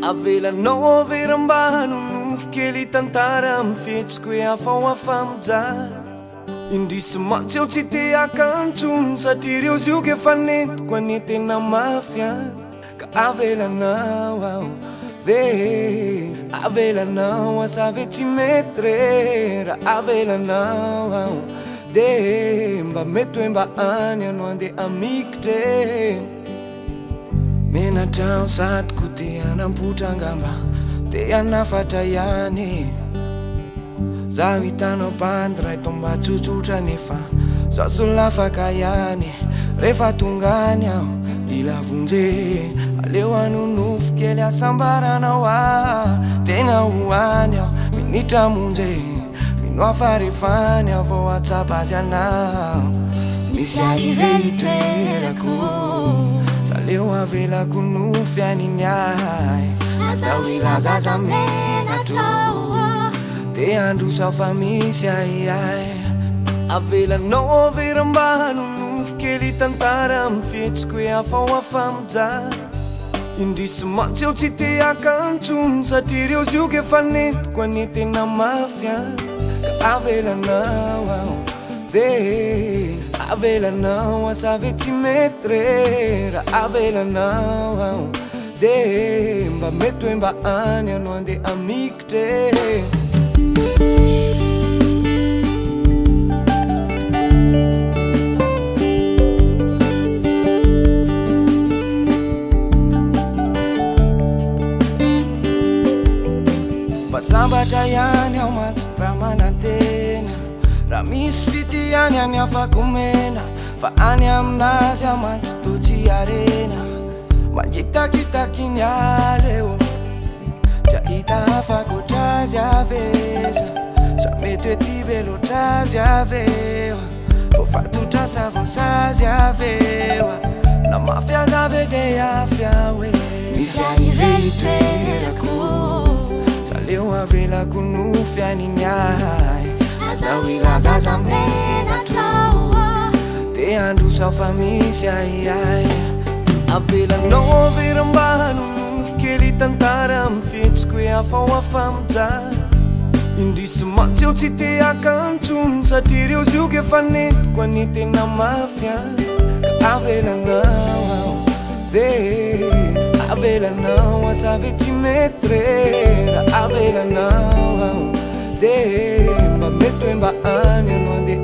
Avelanao verambano nofo kely tantara amy fetsiko hoe afa mijaly indrisy mantsy aho tsy te akantsony satria reo zioka efa netiko ane tena mafia ka avelanao aho ve avelanao asa ve tsy mety re raha avelanao aho de mba mety hoe mba any ano ande amikitre menatrao satiko te hanampotra angamba te hanafatra ihany zaho hitanao bandy raha ito mba tsotsotra nefa zaho solafaka ihany rehefa tongany aho ilavonje aleo hanonofo kely asambaranao tena hoany aho minitra monje rino afarefany aho vao atsapa azy anao misy arrivé itoerako saleo avelako nofo aniny ahy azao ilazaza menatrao te androso fa misy ahiahy avelanao verambano nofo kely tantara amy fetsiko hoe afa mijaly indrisy mantsy aho tsy te akantsony satria reo zioka efa netiko ane tena mafia ka avelanao aho ve avelanao asa ve tsy mety re raha avelanao aho de mba mety hoe mba any ano ande amikitre sambatra ihany aho mantsy raha manantena raha misy fity ihany any afako mena fa any aminazy aho mantsy to tsy arena mangitakitaky ny aleo tsy ahita afakotrazy aveza sa mety hoe ty be loatrazy aveo fo fatotra sa vosazy aveoa na mafia zave de afia hoe misy arrivé itoerako saleo avelako nofo aniny ahy azao ilazaza menatrao te androso fa misy ahiahy avelanao verambano nofo kely tantara amy fetsiko hoe afa mijaly indrisy mantsy aho tsy te akantsony satria reo zioka efa netiko ane tena mafia ka avelanao aho ve avelanao asa ve tsy mety re raha avelanao aho de mba mety hoe mba any ano ande